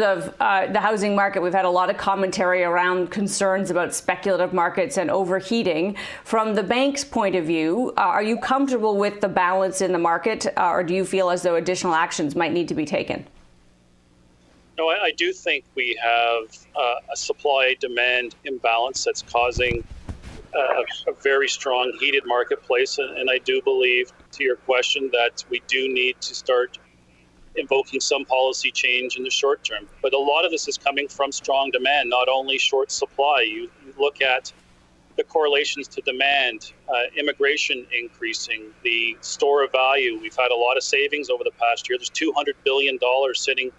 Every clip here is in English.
of the housing market, we've had a lot of commentary around concerns about speculative markets and overheating. From the bank's point of view, are you comfortable with the balance in the market, or do you feel as though additional actions might need to be taken? No, I do think we have a supply-demand imbalance that's causing a very strong heated marketplace. And I do believe, to your question, that we do need to start invoking some policy change in the short term. But a lot of this is coming from strong demand, not only short supply. You look at the correlations to demand, immigration increasing, the store of value. We've had a lot of savings over the past year. There's $200 billion sitting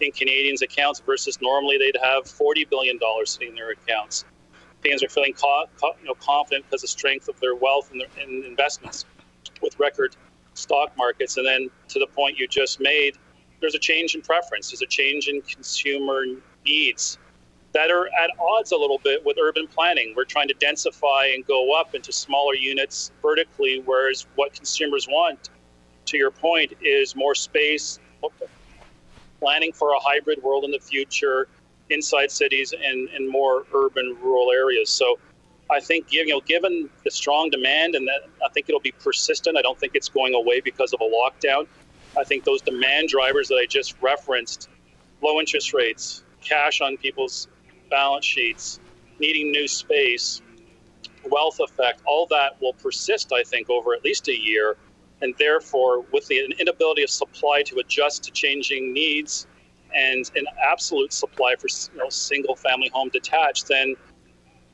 in Canadians' accounts versus normally they'd have $40 billion sitting in their accounts. Canadians are feeling confident because of the strength of their wealth and investments with record stock markets. And then to the point you just made, there's a change in preference. There's a change in consumer needs that are at odds a little bit with urban planning. We're trying to densify and go up into smaller units vertically, whereas what consumers want, to your point, is more space, planning for a hybrid world in the future, inside cities and more urban rural areas. So I think, given the strong demand, and that I think it'll be persistent. I don't think it's going away because of a lockdown. I think those demand drivers that I just referenced, low interest rates, cash on people's balance sheets, needing new space, wealth effect, all that will persist, I think, over at least a year. And therefore, with the inability of supply to adjust to changing needs and an absolute supply for single-family home detached, then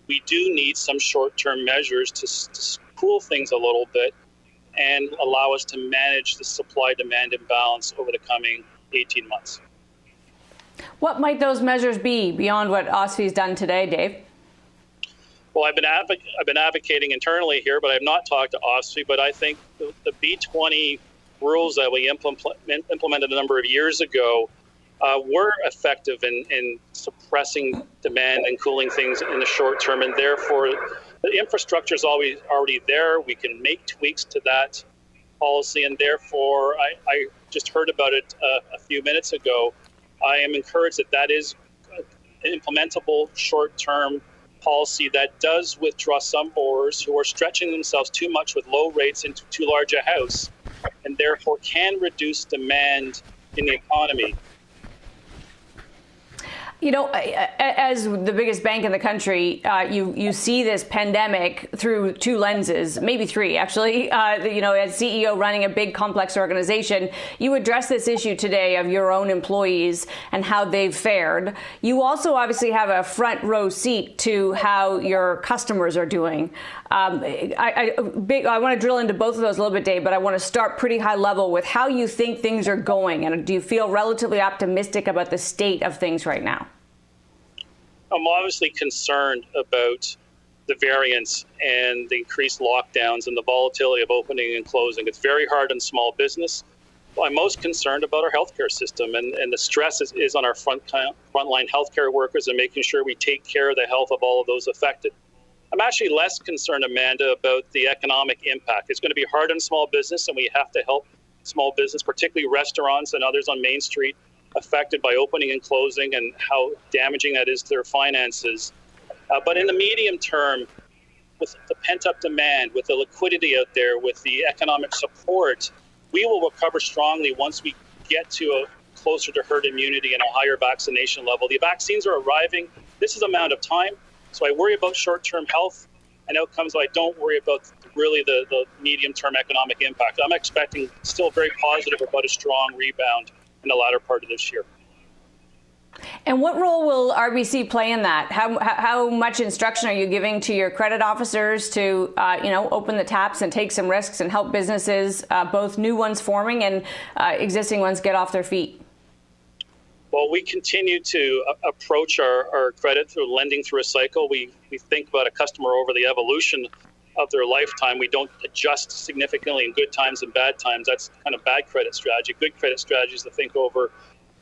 we do need some short-term measures to cool things a little bit and allow us to manage the supply-demand imbalance over the coming 18 months. What might those measures be beyond what OSFI's done today, Dave? Well, I've been advocating internally here, but I have not talked to OSFI. But I think the B20 rules that we implemented a number of years ago were effective in suppressing demand and cooling things in the short term, and therefore the infrastructure is already there. We can make tweaks to that policy, and therefore I just heard about it a few minutes ago. I am encouraged that is an implementable short-term policy that does withdraw some borrowers who are stretching themselves too much with low rates into too large a house, and therefore can reduce demand in the economy. You know, as the biggest bank in the country, you see this pandemic through two lenses, maybe three, actually. As CEO running a big, complex organization, you address this issue today of your own employees and how they've fared. You also obviously have a front row seat to how your customers are doing. I want to drill into both of those a little bit, Dave, but I want to start pretty high level with how you think things are going. And do you feel relatively optimistic about the state of things right now? I'm obviously concerned about the variants and the increased lockdowns and the volatility of opening and closing. It's very hard on small business. I'm most concerned about our healthcare system, and the stress is on our frontline healthcare workers and making sure we take care of the health of all of those affected. I'm actually less concerned, Amanda, about the economic impact. It's going to be hard on small business, and we have to help small business, particularly restaurants and others on Main Street, affected by opening and closing and how damaging that is to their finances. But in the medium term, with the pent-up demand, with the liquidity out there, with the economic support, we will recover strongly once we get to closer to herd immunity and a higher vaccination level. The vaccines are arriving. This is an amount of time. So I worry about short-term health and outcomes, but I don't worry about really the medium-term economic impact. I'm expecting still very positive about a strong rebound in the latter part of this year. And what role will RBC play in that? How much instruction are you giving to your credit officers to, open the taps and take some risks and help businesses, both new ones forming and existing ones, get off their feet? Well, we continue to approach our credit through lending through a cycle. We think about a customer over the evolution of their lifetime. We don't adjust significantly in good times and bad times. That's kind of bad credit strategy. Good credit strategy is to think over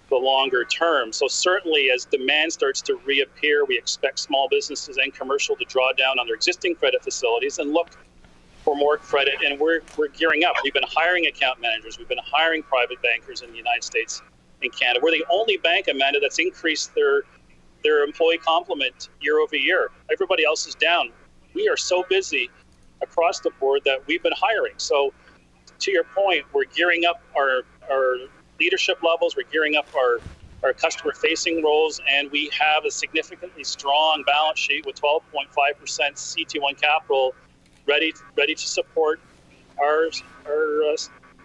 the longer term. So certainly as demand starts to reappear, we expect small businesses and commercial to draw down on their existing credit facilities and look for more credit. And we're gearing up. We've been hiring account managers. We've been hiring private bankers in the United States in Canada. We're the only bank, Amanda, that's increased their employee complement year over year. Everybody else is down. We are so busy across the board that we've been hiring. So to your point, we're gearing up our leadership levels, we're gearing up our customer-facing roles, and we have a significantly strong balance sheet with 12.5% CET1 capital ready to support our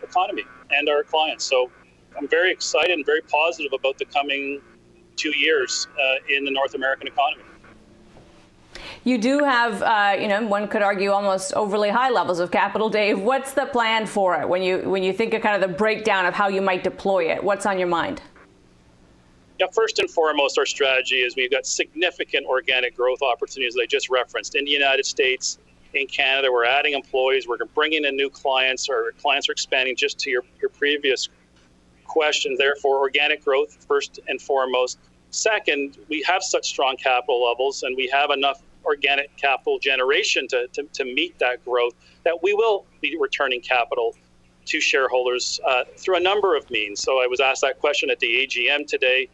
economy and our clients. So I'm very excited and very positive about the coming 2 years in the North American economy. You do have, one could argue almost overly high levels of capital, Dave. What's the plan for it when you think of kind of the breakdown of how you might deploy it? What's on your mind? Yeah, first and foremost, our strategy is we've got significant organic growth opportunities that I just referenced in the United States, in Canada. We're adding employees. We're bringing in new clients. Our clients are expanding, just to your previous question. Therefore, organic growth first and foremost. Second, we have such strong capital levels and we have enough organic capital generation to meet that growth that we will be returning capital to shareholders through a number of means. So I was asked that question at the AGM today.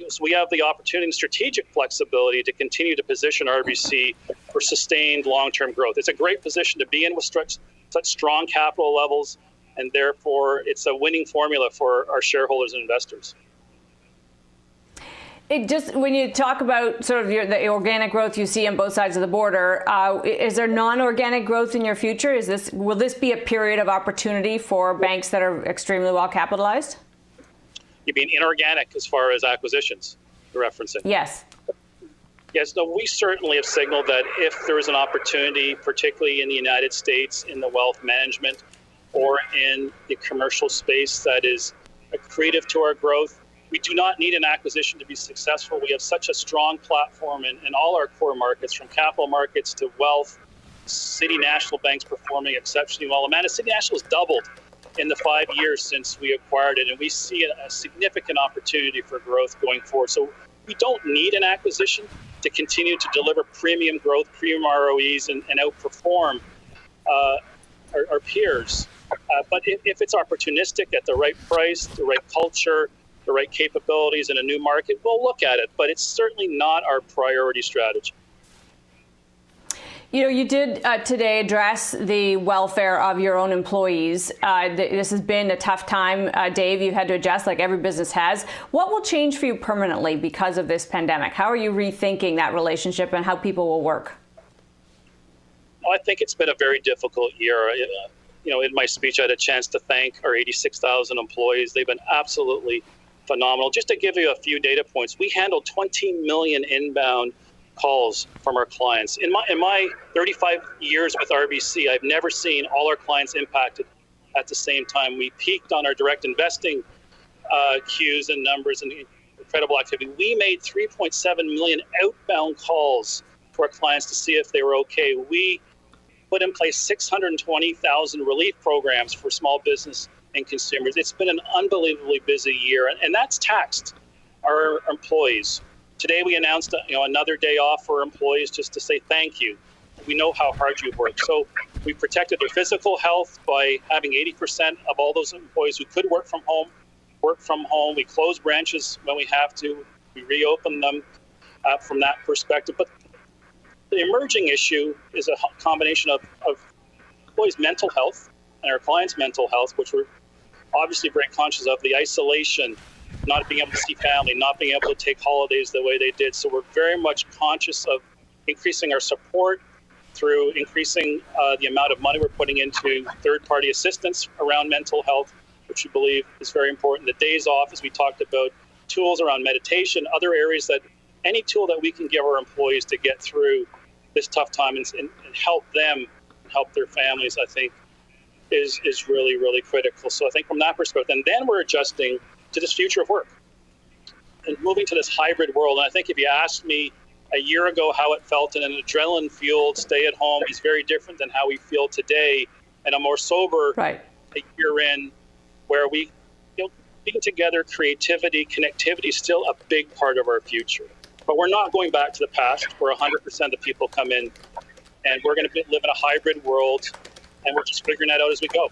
So we have the opportunity and strategic flexibility to continue to position RBC for sustained long-term growth. It's a great position to be in with such strong capital levels, and therefore it's a winning formula for our shareholders and investors. When you talk about sort of the organic growth you see on both sides of the border, is there non-organic growth in your future? Will this be a period of opportunity for banks that are extremely well capitalized? You mean inorganic as far as acquisitions you're referencing? Yes. Yes, no, we certainly have signaled that if there is an opportunity, particularly in the United States, in the wealth management or in the commercial space that is accretive to our growth, we do not need an acquisition to be successful. We have such a strong platform in all our core markets, from capital markets to wealth. City National Bank's performing exceptionally well. Amanda, City National has doubled in the 5 years since we acquired it, and we see a significant opportunity for growth going forward. So we don't need an acquisition to continue to deliver premium growth, premium ROEs, and outperform our peers. But if it's opportunistic at the right price, the right culture, the right capabilities in a new market, we'll look at it. But it's certainly not our priority strategy. You did today address the welfare of your own employees. This has been a tough time, Dave. You've had to adjust like every business has. What will change for you permanently because of this pandemic? How are you rethinking that relationship and how people will work? Well, I think it's been a very difficult year. In my speech, I had a chance to thank our 86,000 employees. They've been absolutely phenomenal. Just to give you a few data points, we handled 20 million inbound calls from our clients. In my 35 years with RBC, I've never seen all our clients impacted at the same time. We peaked on our direct investing queues and numbers and incredible activity. We made 3.7 million outbound calls to our clients to see if they were okay. We put in place 620,000 relief programs for small business and consumers. It's been an unbelievably busy year, and that's taxed our employees. Today we announced another day off for employees just to say thank you. We know how hard you've worked. So we protected their physical health by having 80% of all those employees who could work from home. We close branches when we have to. We reopen them from that perspective. But the emerging issue is a combination of employees' mental health and our clients' mental health, which we're obviously very conscious of, the isolation, not being able to see family, not being able to take holidays the way they did. So we're very much conscious of increasing our support through increasing the amount of money we're putting into third-party assistance around mental health, which we believe is very important. The days off, as we talked about, tools around meditation, other areas that any tool that we can give our employees to get through this tough time and help them, help their families, I think, is really, really critical. So I think from that perspective, and then we're adjusting to this future of work and moving to this hybrid world. And I think if you asked me a year ago how it felt in an adrenaline-fueled stay-at-home is very different than how we feel today, and a more sober a year in, where we, being together, creativity, connectivity is still a big part of our future. But we're not going back to the past where 100% of people come in, and we're going to live in a hybrid world, and we're just figuring that out as we go.